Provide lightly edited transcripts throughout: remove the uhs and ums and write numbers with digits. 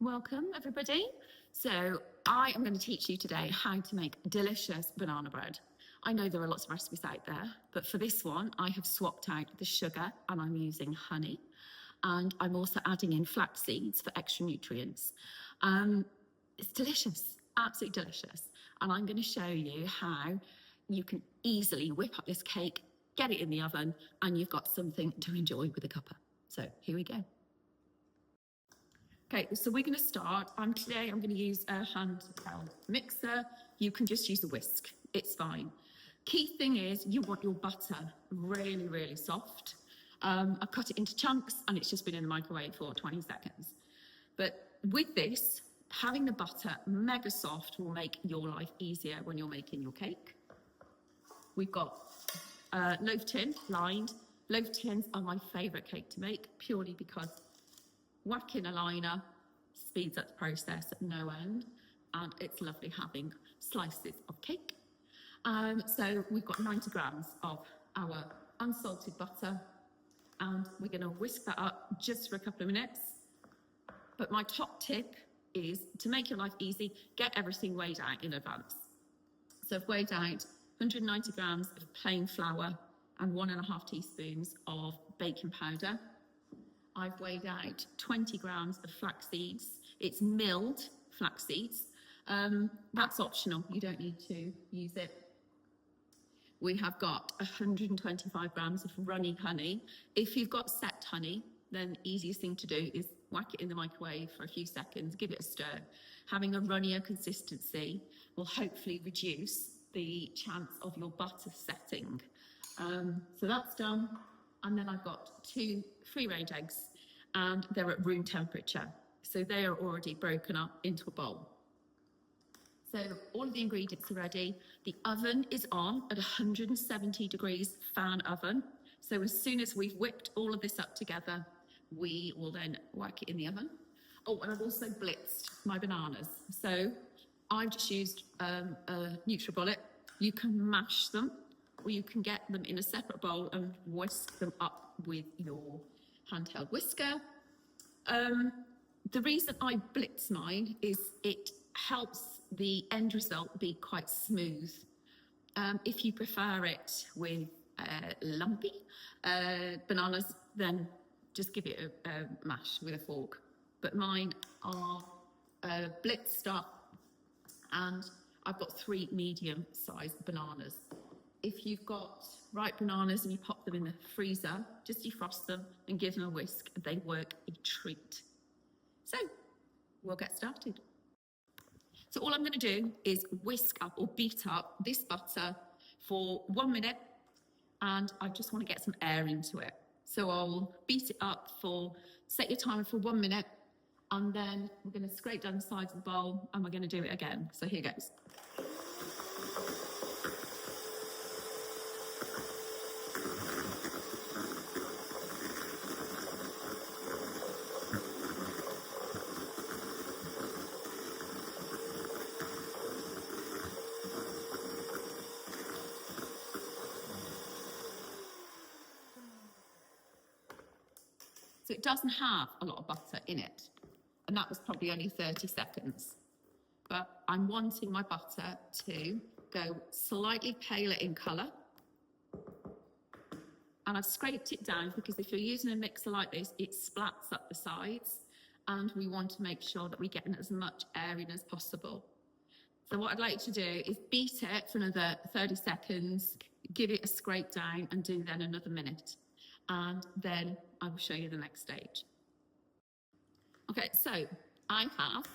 Welcome, everybody. So I am going to teach you today how to make delicious banana bread. I know there are lots of recipes out there, but for this one, I have swapped out the sugar and I'm using honey. And I'm also adding in flax seeds for extra nutrients. It's delicious, absolutely delicious. And I'm going to show you how you can easily whip up this cake, get it in the oven, and you've got something to enjoy with a cuppa. So here we go. Okay, so we're going to start. Today I'm going to use a handheld mixer. You can just use a whisk. It's fine. Key thing is you want your butter really, really soft. I've cut it into chunks and it's just been in the microwave for 20 seconds. But with this, having the butter mega soft will make your life easier when you're making your cake. We've got loaf tin lined. Loaf tins are my favourite cake to make purely because whacking a liner speeds up the process at no end, and it's lovely having slices of cake. So we've got 90 grams of our unsalted butter, and we're going to whisk that up just for a couple of minutes. But my top tip is to make your life easy, get everything weighed out in advance. So I've weighed out 190 grams of plain flour and 1.5 teaspoons of baking powder. I've weighed out 20 grams of flax seeds. It's milled flax seeds. That's optional. You don't need to use it. We have got 125 grams of runny honey. If you've got set honey, then the easiest thing to do is whack it in the microwave for a few seconds, give it a stir. Having a runnier consistency will hopefully reduce the chance of your butter setting. So that's done. And then I've got 2 free-range eggs, and they're at room temperature. So they are already broken up into a bowl. So all of the ingredients are ready. The oven is on at 170 degrees fan oven. So as soon as we've whipped all of this up together, we will then whack it in the oven. Oh, and I've also blitzed my bananas. So I've just used a NutriBullet. You can mash them, or you can get them in a separate bowl and whisk them up with your handheld whisker. The reason I blitz mine is it helps the end result be quite smooth. If you prefer it with lumpy bananas, then just give it a mash with a fork. But mine are blitzed up, and I've got 3 medium-sized bananas. If you've got ripe bananas and you pop them in the freezer, just defrost them and give them a whisk. They work a treat. So we'll get started. So all I'm going to do is whisk up or beat up this butter for 1 minute, and I just want to get some air into it. So I'll beat it up set your timer for 1 minute, and then we're going to scrape down the sides of the bowl and we're going to do it again. So here goes. So it doesn't have a lot of butter in it, and that was probably only 30 seconds. But I'm wanting my butter to go slightly paler in colour. And I've scraped it down because if you're using a mixer like this, it splats up the sides, and we want to make sure that we get as much air in as possible. So what I'd like to do is beat it for another 30 seconds, give it a scrape down, and do then another minute. And then I will show you the next stage. Okay, so I have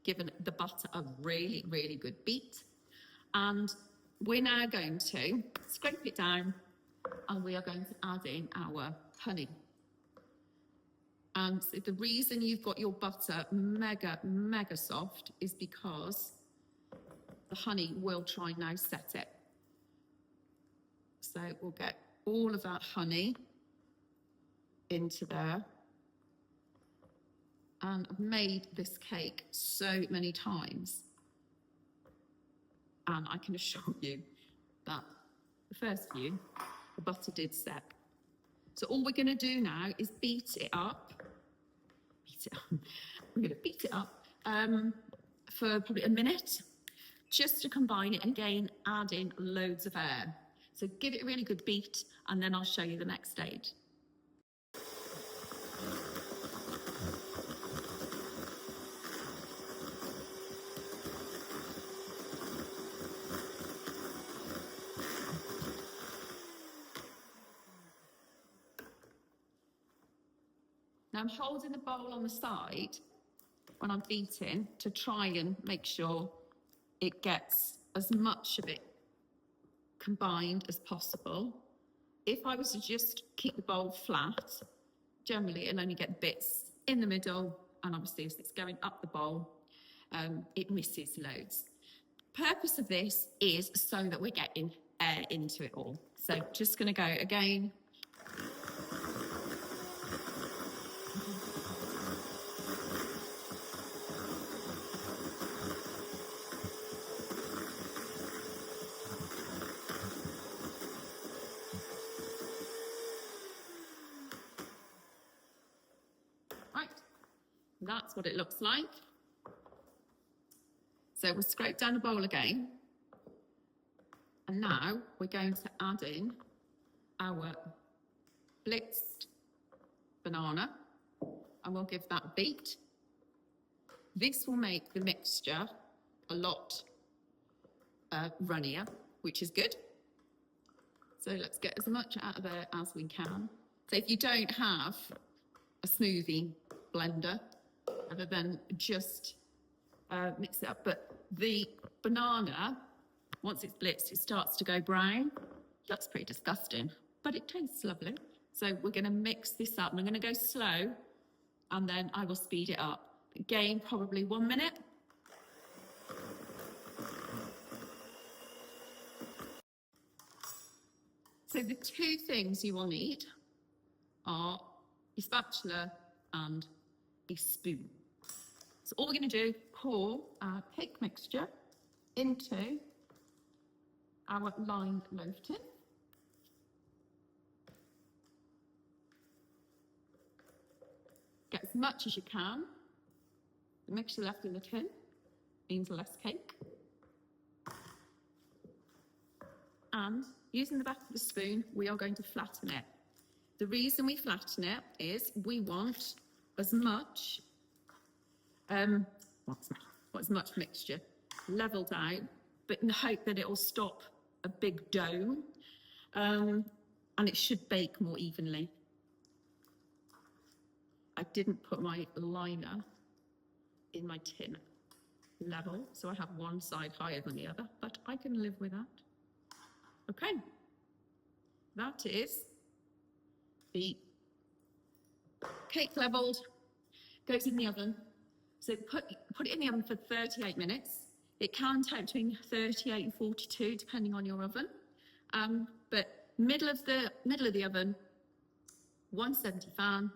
given the butter a really, really good beat. And we're now going to scrape it down, and we are going to add in our honey. And so the reason you've got your butter mega, mega soft is because the honey will try now set it. So we'll get all of that honey into there. And I've made this cake so many times, and I can assure you that the first few, the butter did set. So all we're going to do now is beat it we're going to beat it up for probably a minute, just to combine it, and again, add in loads of air. So give it a really good beat, and then I'll show you the next stage. Now I'm holding the bowl on the side when I'm beating to try and make sure it gets as much of it combined as possible. If I was to just keep the bowl flat, generally it'll only get bits in the middle, and obviously as it's going up the bowl, it misses loads. Purpose of this is so that we're getting air into it all. So just going to go again. Right, that's what it looks like. So we'll scrape down the bowl again. And now we're going to add in our blitzed banana, and we'll give that a beat. This will make the mixture a lot runnier, which is good. So let's get as much out of there as we can. So if you don't have a smoothie blender, other than just mix it up, but the banana, once it's blitzed, it starts to go brown. Looks pretty disgusting, but it tastes lovely. So we're going to mix this up. I'm going to go slow, and then I will speed it up. Again, probably 1 minute. So the two things you will need are a spatula and a spoon. So all we're going to do, pour our cake mixture into our lined loaf tin. Get as much as you can. The mixture left in the tin means less cake. And using the back of the spoon, we are going to flatten it. The reason we flatten it is we want as much as much mixture leveled out, but in the hope that it will stop a big dome, and it should bake more evenly. I didn't put my liner in my tin level, so I have one side higher than the other, but I can live with that. Okay, that is the cake leveled, goes in the oven. So put it in the oven for 38 minutes. It can take between 38 and 42, depending on your oven. But middle of the oven, 170 fan,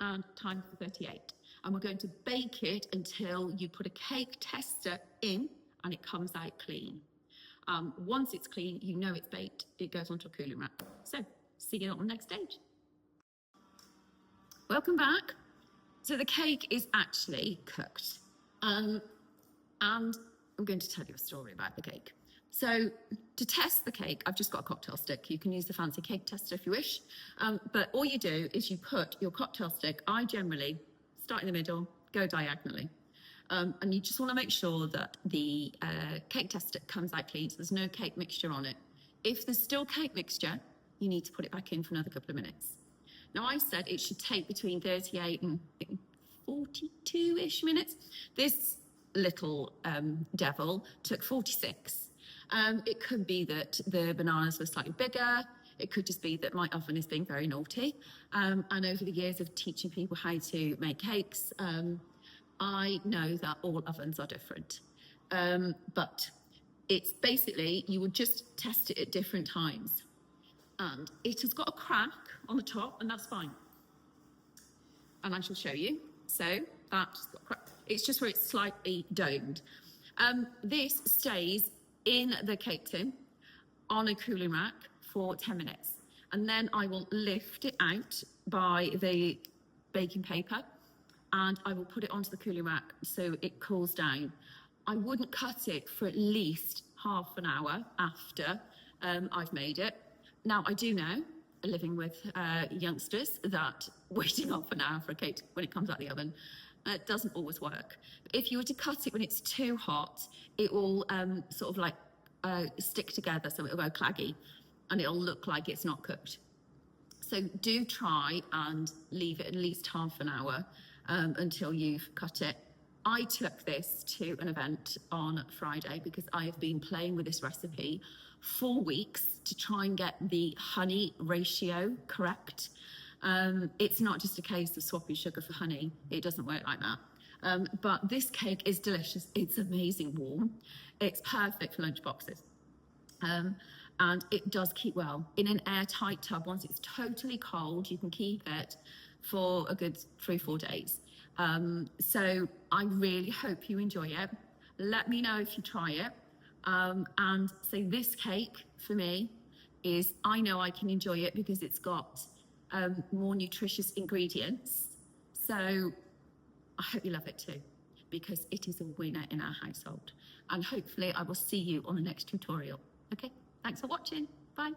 and time for 38. And we're going to bake it until you put a cake tester in and it comes out clean. Once it's clean, you know it's baked. It goes onto a cooling rack. So see you on the next stage. Welcome back. So the cake is actually cooked. And I'm going to tell you a story about the cake. So to test the cake, I've just got a cocktail stick. You can use the fancy cake tester if you wish. But all you do is you put your cocktail stick, I generally start in the middle, go diagonally. And you just want to make sure that the cake tester comes out clean, so there's no cake mixture on it. If there's still cake mixture, you need to put it back in for another couple of minutes. Now, I said it should take between 38 and 42-ish minutes. This little devil took 46. It could be that the bananas were slightly bigger. It could just be that my oven is being very naughty. And over the years of teaching people how to make cakes, I know that all ovens are different. But it's basically, you would just test it at different times. And it has got a crack on the top, and that's fine. And I shall show you. So that's got a crack. It's just where it's slightly domed. This stays in the cake tin on a cooling rack for 10 minutes. And then I will lift it out by the baking paper and I will put it onto the cooling rack so it cools down. I wouldn't cut it for at least half an hour after I've made it. Now, I do know, living with youngsters, that waiting half an hour for a cake when it comes out of the oven doesn't always work. But if you were to cut it when it's too hot, it will sort of like stick together, so it'll go claggy and it'll look like it's not cooked. So do try and leave it at least half an hour until you've cut it. I took this to an event on Friday because I have been playing with this recipe for weeks to try and get the honey ratio correct. It's not just a case of swapping sugar for honey. It doesn't work like that. But this cake is delicious. It's amazing warm. It's perfect for lunch boxes. And it does keep well. In an airtight tub, once it's totally cold, you can keep it for a good 3-4 days. So I really hope you enjoy it. Let me know if you try it. And so this cake for me is, I know I can enjoy it because it's got more nutritious ingredients. So I hope you love it too, because it is a winner in our household. And hopefully I will see you on the next tutorial. Okay, thanks for watching. Bye.